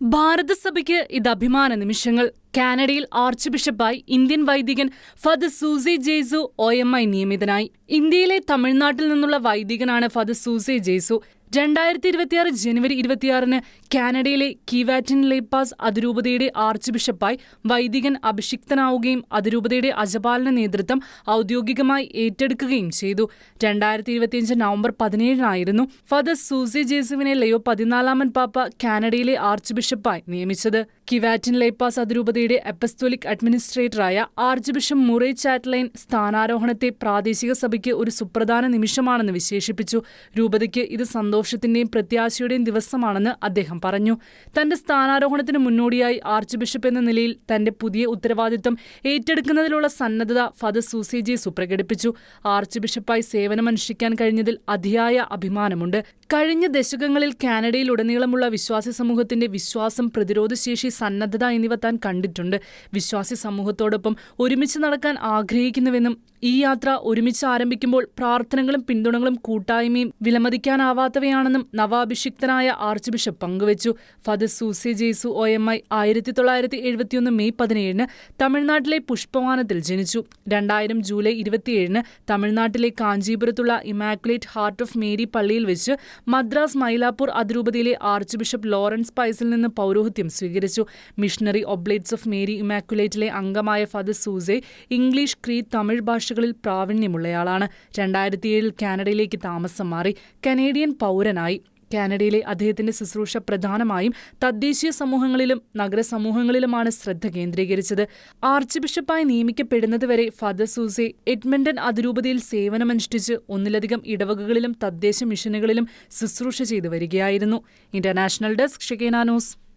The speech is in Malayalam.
ഭാരതസഭയ്ക്ക് ഇത് അഭിമാന നിമിഷങ്ങൾ. കാനഡയിൽ ആർച്ച് ബിഷപ്പായി ഇന്ത്യൻ വൈദികൻ ഫാദർ സൂസെ ജെയ്സു OMI നിയമിതനായി. ഇന്ത്യയിലെ തമിഴ്നാട്ടിൽ നിന്നുള്ള വൈദികനാണ് ഫാദർ സൂസെ ജെയ്സു. 2026 ജനുവരി 26 കാനഡയിലെ കീവാറ്റിൻ ലേപ്പാസ് അതിരൂപതയുടെ ആർച്ച് ബിഷപ്പായി വൈദികൻ അഭിഷിക്തനാവുകയും അതിരൂപതയുടെ അജപാലന നേതൃത്വം ഔദ്യോഗികമായി ഏറ്റെടുക്കുകയും ചെയ്തു. 2025 നവംബർ 17 ഫാദർ സൂസെ ജെയ്സുവിനെ ലയോ 14 പാപ്പ കാനഡയിലെ ആർച്ച് ബിഷപ്പായി നിയമിച്ചത്. കിവാറ്റിൻ ലേപ്പാസ് അതിരൂപതയുടെ അപ്പസ്തോലിക് അഡ്മിനിസ്ട്രേറ്ററായ ആർച്ച് ബിഷപ്പ് മുറേ ചാറ്റ്ലൈൻ സ്ഥാനാരോഹണത്തെ പ്രാദേശിക സഭയ്ക്ക് ഒരു സുപ്രധാന നിമിഷമാണെന്ന് വിശേഷിപ്പിച്ചു. രൂപതയ്ക്ക് ഇത് സന്തോഷത്തിന്റെയും പ്രത്യാശയുടെയും ദിവസമാണെന്ന് അദ്ദേഹം പറഞ്ഞു. തന്റെ സ്ഥാനാരോഹണത്തിന് മുന്നോടിയായി ആർച്ച് ബിഷപ്പ് എന്ന നിലയിൽ തന്റെ പുതിയ ഉത്തരവാദിത്തം ഏറ്റെടുക്കുന്നതിലുള്ള സന്നദ്ധത ഫാദർ സൂസെ ജെയ്സു പ്രകടിപ്പിച്ചു. ആർച്ച് ബിഷപ്പായി സേവനമനുഷ്ഠിക്കാൻ കഴിഞ്ഞതിൽ അതിയായ അഭിമാനമുണ്ട്. കഴിഞ്ഞ ദശകങ്ങളിൽ കാനഡയിലുടനീളമുള്ള വിശ്വാസി സമൂഹത്തിന്റെ വിശ്വാസം, പ്രതിരോധശേഷി, സന്നദ്ധത എന്നിവ താൻ കണ്ടിട്ടുണ്ട്. വിശ്വാസി സമൂഹത്തോടൊപ്പം ഒരുമിച്ച് നടക്കാൻ ആഗ്രഹിക്കുന്നുവെന്നും ഈ യാത്ര ഒരുമിച്ച് ആരംഭിക്കുമ്പോൾ പ്രാർത്ഥനകളും പിന്തുണകളും കൂട്ടായ്മയും വിലമതിക്കാനാവാത്തവയാണെന്നും നവാഭിഷിക്തനായ ആർച്ച് ബിഷപ്പ് പങ്കുവച്ചു. ഫാദർ സൂസെ ജെയ്സു OMI 1971 മെയ് 17 തമിഴ്നാട്ടിലെ പുഷ്പവാനത്തിൽ ജനിച്ചു. 2000 ജൂലൈ 27 തമിഴ്നാട്ടിലെ കാഞ്ചീപുരത്തുള്ള ഇമാക്കുലേറ്റ് ഹാർട്ട് ഓഫ് മേരി പള്ളിയിൽ വെച്ച് മദ്രാസ് മൈലാപ്പൂർ അതിരൂപതയിലെ ആർച്ച് ബിഷപ്പ് ലോറൻസ് പൈസിൽ നിന്ന് പൗരോഹിത്യം സ്വീകരിച്ചു. മിഷണറി ഒബ്ലേറ്റ്സ് ഓഫ് മേരി ഇമാക്കുലേറ്റിലെ അംഗമായ father Susai English, Cree, Tamil ഭാഷകളിൽ പ്രാവീണ്യമുള്ളയാളാണ്. 2007 കാനഡയിലേക്ക് താമസം മാറി. കനേഡിയൻ പൗരനായി. കാനഡയിലെ അദ്ദേഹത്തിന്റെ ശുശ്രൂഷ പ്രധാനമായും തദ്ദേശീയ സമൂഹങ്ങളിലും നഗരസമൂഹങ്ങളിലുമാണ് ശ്രദ്ധ കേന്ദ്രീകരിച്ചത്. ആർച്ച് ബിഷപ്പായി നിയമിക്കപ്പെടുന്നതുവരെ ഫാദർ സൂസെ എഡ്മണ്ടൺ അതിരൂപതയിൽ സേവനമനുഷ്ഠിച്ച് ഒന്നിലധികം ഇടവകകളിലും തദ്ദേശ മിഷനുകളിലും ശുശ്രൂഷ ചെയ്തു വരികയായിരുന്നു. International desk, Shekinah news.